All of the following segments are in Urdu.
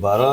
12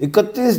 31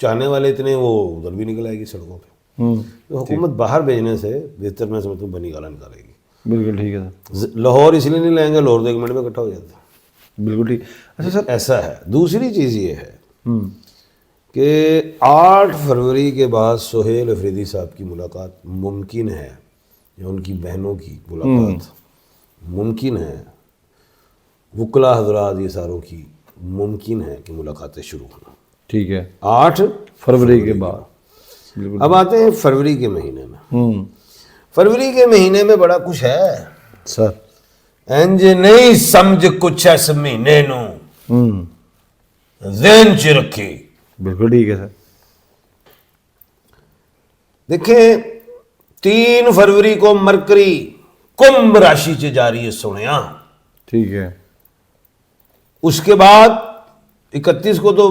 چاہنے والے اتنے وہ ادھر بھی نکل آئے گی سڑکوں پہ. تو حکومت باہر بھیجنے سے بہتر میں سمجھتا ہوں بنی گالا نکالے گی. بالکل ٹھیک ہے سر. لاہور اس لیے نہیں لائیں گے, لاہور تو 1 منٹ میں اکٹھا ہو جاتا ہے. بالکل ٹھیک. اچھا سر, ایسا ہے. دوسری چیز یہ ہے کہ 8 فروری کے بعد سہیل افریدی صاحب کی ملاقات ممکن ہے, یا ان کی بہنوں کی ملاقات ممکن ہے. وکلا حضرات یہ ساروں کی ممکن ہے کہ ملاقاتیں شروع ہونا. ٹھیک ہے, 8 فروری کے بعد. بالکل. اب آتے ہیں فروری کے مہینے میں. فروری کے مہینے میں بڑا کچھ ہے سر. انج نہیں سمجھ کچھ اس مہینے نو ذہن چ رکھی. بالکل ٹھیک ہے سر. دیکھیں 3 فروری کو مرکری کمبھ راشی سے جاری ہے سنیا. ٹھیک ہے. اس کے بعد 31 کو تو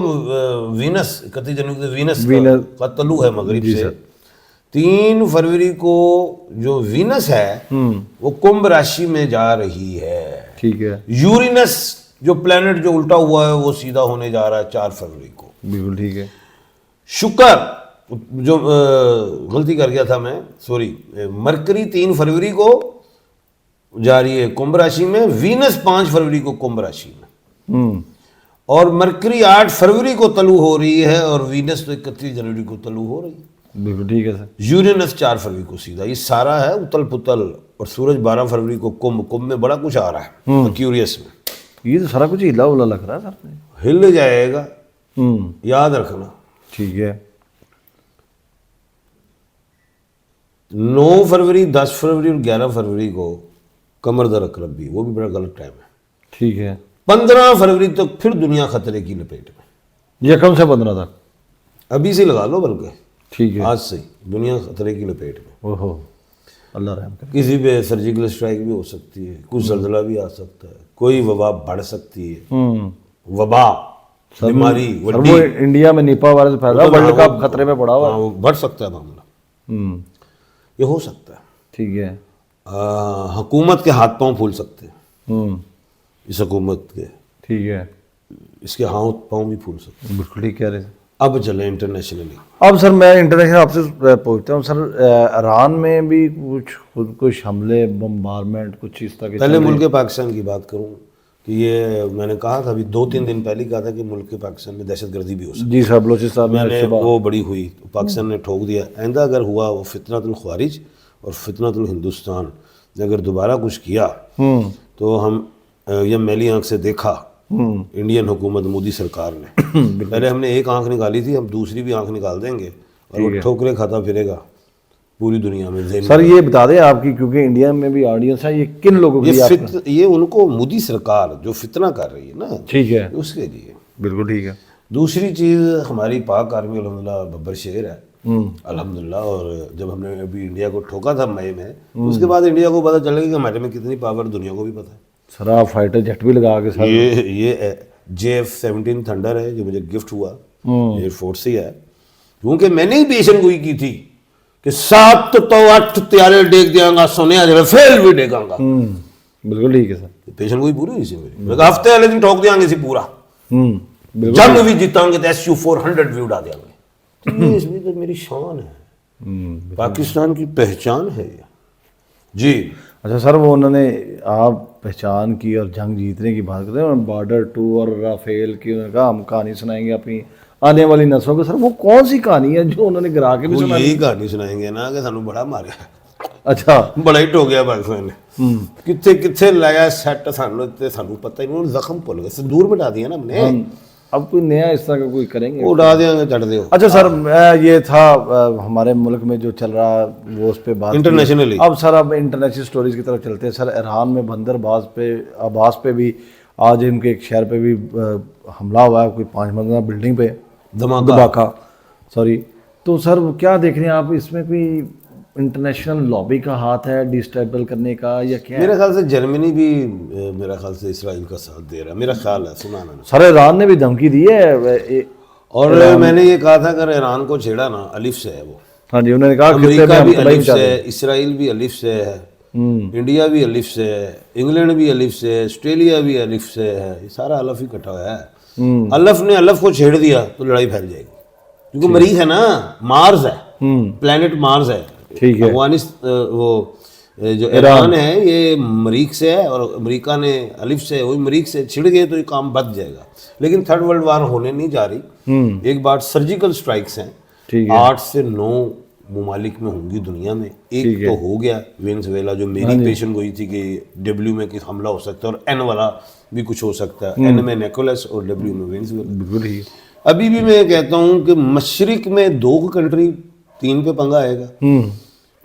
وینس, 31 جنوری کو وینس کا طلوع ہے مغرب سے. 3 فروری کو جو وینس ہے وہ کمبھ راشی میں جا رہی ہے. ٹھیک ہے. یورینس جو پلانٹ جو الٹا ہوا ہے وہ سیدھا ہونے جا رہا ہے 4 فروری کو. بالکل ٹھیک ہے. شکر جو غلطی کر گیا تھا میں, سوری, مرکری 3 فروری کو جاری ہے کمبھ راشی میں, وینس 5 فروری کو کمبھ راشی میں, اور مرکری 8 فروری کو طلوع ہو رہی ہے, اور وینس تو 31 جنوری کو طلوع ہو رہی ہے. بالکل ٹھیک ہے سر. یورینس 4 فروری کو سیدھا. یہ سارا ہے اتل پتل. اور سورج 12 فروری کو کمبھ میں بڑا کچھ آ رہا ہے کیوریس میں. یہ تو سارا کچھ ہلا ہلا لگ رہا ہے سر. ہل جائے گا, یاد رکھنا. ٹھیک ہے. 9 فروری 10 فروری اور 11 فروری کو قمر در عقرب بھی, وہ بھی بڑا غلط ٹائم ہے. ٹھیک ہے. 15 فروری تک پھر دنیا خطرے کی لپیٹ میں. یہ کم سے 15 تک ابھی سے لگا لو, بلکہ ٹھیک ہے. آج سے دنیا خطرے کی لپیٹ میں. اوہو, اللہ رحم کرے. کسی پہ سرجیکل اسٹرائک بھی ہو سکتی ہے, کچھ زلزلہ بھی آ سکتا ہے, کوئی وبا بڑھ سکتی ہے. وبا بیماری سر وہ انڈیا میں نیپا وائرس پھیلا, ورلڈ کپ خطرے میں پڑا ہوا ہے. بڑھ سکتا ہے معاملہ, یہ ہو سکتا ہے. ٹھیک ہے. حکومت کے ہاتھ پاؤں پھول سکتے ہیں اس حکومت کے. ٹھیک ہے. اس کے ہاتھ پاؤں بھی پھول سکتے ہیں. بالکل ٹھیک کہہ رہے ہیں. اب چلیں انٹرنیشنلی. اب سر میں انٹرنیشنل آپ سے پوچھتا ہوں سر, ایران میں بھی کچھ حملے, بمبارمنٹ, کچھ اس طرح کے. پہلے ملک پاکستان کی بات کروں کہ یہ میں نے کہا تھا ابھی 2-3 دن پہلے کہا تھا کہ ملک پاکستان میں دہشت گردی بھی ہو سکتی ہے. جی سر, بلوچستان میں نے وہ بڑی ہوئی, پاکستان نے ٹھوک دیا. آئندہ اگر ہوا وہ فتنۃ الخوارج اور فتنۃ الہندوستان نے اگر دوبارہ کچھ کیا تو ہم یہ میلی آنکھ سے دیکھا انڈین حکومت مودی سرکار نے. پہلے ہم نے ایک آنکھ نکالی تھی, ہم دوسری بھی آنکھ نکال دیں گے اور وہ ٹھوکریں کھاتا پھرے گا پوری دنیا میں. سر یہ بتا دیں آپ کی, کیونکہ انڈیا میں بھی آڈینس ہے, یہ کن لوگوں کے لیے؟ یہ ان کو مودی سرکار جو فتنہ کر رہی ہے نا, ٹھیک ہے, اس کے لیے. بالکل ٹھیک ہے. دوسری چیز ہماری پاک آرمی الحمدللہ ببر شیر ہے الحمدللہ. اور جب ہم نے ابھی انڈیا کو ٹھوکا تھا مئی میں, اس کے بعد انڈیا کو پتہ چلے گا کہ ہمارے میں کتنی پاور, دنیا کو بھی پتہ ہے. سر آپ فائٹر جیٹ بھی لگا کے سر, یہ JF-17 تھنڈر ہے جو مجھے گفٹ ہوا ایئر فورس سے ہے, کیونکہ میں نے ہی پیشن گوئی کی تھی کہ 7 تو 8 طیارے ڈیگ دیا گا, سونیا رفیل بھی ڈیگا گا. بالکل ٹھیک ہے سر. پیشن گوئی پوری ہوئی سی میری. میں کہا ہفتے والے دن ٹھوک دیا گے اسی پورا, جنگ بھی جیتاں گے تو SU-400 بھی اڑا دیا گے. اس میں تو میری شان ہے, پاکستان کی پہچان ہے یہ. جی اچھا سر, وہ انہوں نے آپ پہچان کی اور جنگ جیتنے کی بات کرتے ہیں, بارڈر 2 اور رافیل کی, انہوں نے کہا ہم کہانی سنائیں گے اپنی آنے والی نسلوں کو. سر وہ کون سی کہانی ہے جو انہوں نے گرا کے بھی سنائی؟ یہی کہانی سنائیں گے نا کہ سانو بڑا ماریا. اچھا, بڑا ہی ٹو گیا پاکستان نے, کتنے کتنے لایا سیٹ, سانو پتہ ہی نہیں, زخم پل گئے, دور بٹا دیا نا ہم نے. اب کوئی نیا اس طرح کا کوئی کریں گے, اڑا دیں گے, چڑھ دیو. اچھا سر, یہ تھا ہمارے ملک میں جو چل رہا وہ اس پہ بات انٹرنیشنلی. اب سر اب انٹرنیشنل سٹوریز کی طرف چلتے ہیں. سر ایران میں بندر عباس پہ بھی آج ان کے ایک شہر پہ بھی حملہ ہوا ہے, کوئی 5 منزلہ بلڈنگ پہ دھماکہ, سوری. تو سر کیا دیکھ رہے ہیں آپ, اس میں کوئی انٹرنیشنل لابی کا ہاتھ ہے ڈیسٹیبل کرنے کا یا کیا؟ میرے خیال سے جرمنی بھی میرا خیال سے اسرائیل کا ساتھ دے رہا ہے, میرا خیال ہے, سنا نا. سر ایران نے بھی دھمکی دی ہے, اور میں نے یہ کہا تھا اگر ایران کو چھیڑا نا, الف سے ہے وہ. ہاں جی, انہوں نے کہا امریکہ بھی الف سے ہے, اسرائیل بھی الف سے ہے, انڈیا بھی الف سے ہے, انگلینڈ بھی الف سے ہے, آسٹریلیا بھی الف سے ہے, یہ سارا الف ہی کٹا ہوا ہے. الف نے الف کو چھیڑ دیا تو لڑائی پھیل جائے گی. کیونکہ مریخ ہے نا، مارز ہے، پلانٹ مارز ہے. ٹھیک ہے. وہ جو ایران ہے یہ مریخ سے ہے، اور امریکہ نے الف سے، وہی مریخ سے چھڑ گئے تو یہ کام بچ جائے گا. لیکن تھرڈ ورلڈ وار ہونے نہیں جا رہی. ایک بات سرجیکل سٹرائکس ہیں 8 سے 9 ممالک میں ہوں گی دنیا میں. ایک تو ہو گیا وینزویلا، جو میری پیشن گوئی تھی کہ ڈبلیو میں کس حملہ ہو سکتا ہے، اور این والا بھی کچھ ہو سکتا ہے. این میں نیکولس اور ڈبلیو میں وینزویلا. بالکل ہی. ابھی بھی میں کہتا ہوں کہ مشرق میں 2 کنٹری 3 پہ پنگا آئے گا،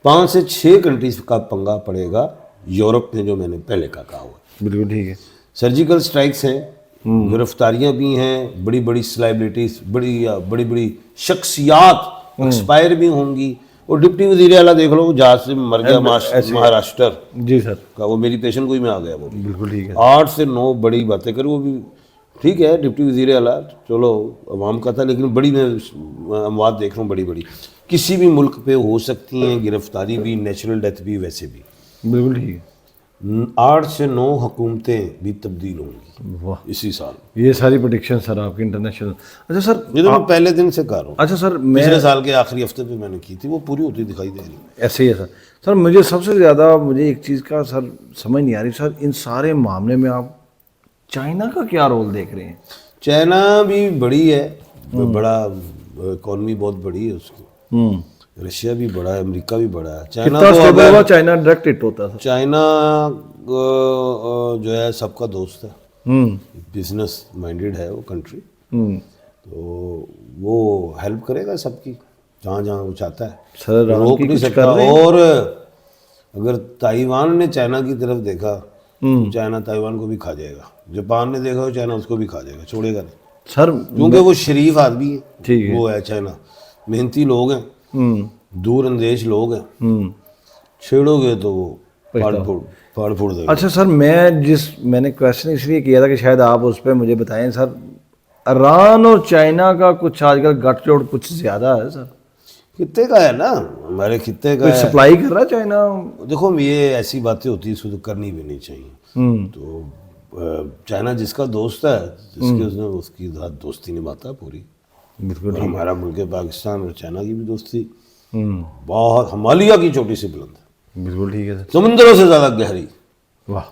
5 سے 6 کنٹریز کا پنگا پڑے گا یورپ میں، جو میں نے پہلے کا کہا ہوا. بالکل ٹھیک ہے. سرجیکل سٹرائکس ہیں، گرفتاریاں بھی ہیں، بڑی بڑی سلیبریٹیز، بڑی بڑی شخصیات ایکسپائر بھی ہوں گی. اور ڈپٹی وزیر اعلیٰ دیکھ لو، جہاز سے مر گیا مہاراشٹر جی سر کا، وہ میری پیشن گوئی میں آ گیا. وہ بالکل ٹھیک ہے. 8 سے 9 بڑی باتیں کرے، وہ بھی ٹھیک ہے ڈپٹی وزیر اعلیٰ، چلو عوام کا تھا، لیکن بڑی میں اموات دیکھ رہا ہوں، بڑی بڑی کسی بھی ملک پہ ہو سکتی ہیں، گرفتاری بھی، نیچرل ڈیتھ بھی، ویسے بھی. بالکل ٹھیک ہے. 8 سے 9 حکومتیں بھی تبدیل ہوں گی واہ، اسی سال. یہ ساری پریڈکشن سر آپ کی انٹرنیشنل. اچھا سر، یہ تو میں پہلے دن سے کہہ رہا ہوں. اچھا سر، میں پچھلے سال کے آخری ہفتے پہ میں نے کی تھی، وہ پوری ہوتی دکھائی دے رہی ہے. ایسے ہی ہے سر. سر مجھے سب سے زیادہ ایک چیز کا سر سمجھ نہیں آ رہی سر، ان سارے معاملے میں آپ چائنا کا کیا رول دیکھ رہے ہیں؟ چائنا بھی بڑی ہے، بڑا اکانومی بہت بڑی ہے اس کی. رشیا بھی بڑا ہے، امریکہ بھی بڑا ہے. چائنا کو چائنا ڈائریکٹ ہٹ ہوتا ہے. چائنا جو ہے سب کا دوست ہے، بزنس مائنڈیڈ ہے وہ کنٹری. تو وہ ہیلپ کرے گا سب کی جہاں جہاں وہ چاہتا ہے، روک نہیں سکتا. اور اگر تائیوان نے چائنا کی طرف دیکھا تو چائنا تائیوان کو بھی کھا جائے گا. جاپان نے دیکھا تو چائنا اس کو بھی کھا جائے گا، چھوڑے گا نہیں سر. کیونکہ وہ شریف آدمی ہے، وہ ہے چائنا، محنتی لوگ ہیں، دور اندیش لوگ ہیں. چھیڑو گے تو وہ پھاڑ پھوڑ دے گا. اچھا سر، میں نے کویشچن اس لیے کیا تھا کہ شاید آپ اس پہ مجھے بتائیں سر. ایران اور چائنا کا کچھ آج کل گٹ جوڑ کچھ زیادہ ہے سر. خطے کا ہے نا، ہمارے خطے کا ہے. سپلائی کر رہا ہے چائنا. دیکھو یہ ایسی باتیں ہوتی ہیں، اس کو تو کرنی بھی نہیں چاہیے. تو چائنا جس کا دوست ہے، اس کی دوستی نبھاتا ہے پوری. بالکل. ہمارا ملک پاکستان اور چائنا کی بھی دوستی بہت ہمالیہ کی چوٹی سے بلند ہے. بالکل ٹھیک ہے سر. سمندروں سے زیادہ گہری. واہ،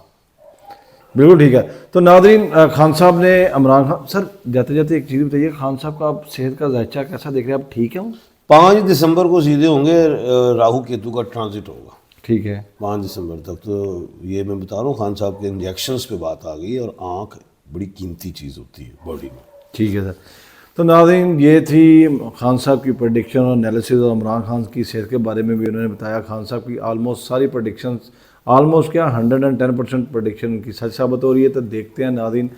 بالکل ٹھیک ہے. تو ناظرین، خان صاحب نے عمران خان سر، جاتے جاتے ایک چیز بتائیے، خان صاحب کا آپ صحت کا ذائچہ کیسا دیکھ رہے ہیں؟ آپ ٹھیک ہیں؟ 5 دسمبر کو سیدھے ہوں گے، راہو کیتو کا ٹرانزٹ ہوگا. ٹھیک ہے. 5 دسمبر تک. تو یہ میں بتا رہا ہوں، خان صاحب کے انجیکشنز پہ بات آ گئی، اور آنکھ بڑی قیمتی چیز ہوتی ہے باڈی میں. ٹھیک ہے سر. تو ناظرین، یہ تھی خان صاحب کی پریڈکشن اور انالیسز، اور عمران خان کی صحت کے بارے میں بھی انہوں نے بتایا. خان صاحب کی آلموسٹ ساری پریڈکشنز، آلموسٹ کیا 110% پریڈکشن کی سچ ثابت ہو رہی ہے. تو دیکھتے ہیں ناظرین،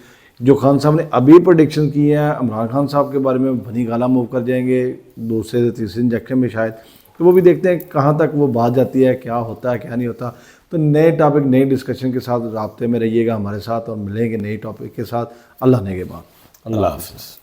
جو خان صاحب نے ابھی پریڈکشن کی ہیں عمران خان صاحب کے بارے میں، بھنی گالا موو کر جائیں گے 2 سے 3 انجیکشن میں شاید. تو وہ بھی دیکھتے ہیں کہاں تک وہ بات جاتی ہے، کیا ہوتا ہے کیا نہیں ہوتا. تو نئے ٹاپک، نئے ڈسکشن کے ساتھ رابطے میں رہیے گا ہمارے ساتھ، اور ملیں گے نئے ٹاپک کے ساتھ. اللہ نے کے بعد. اللہ حافظ.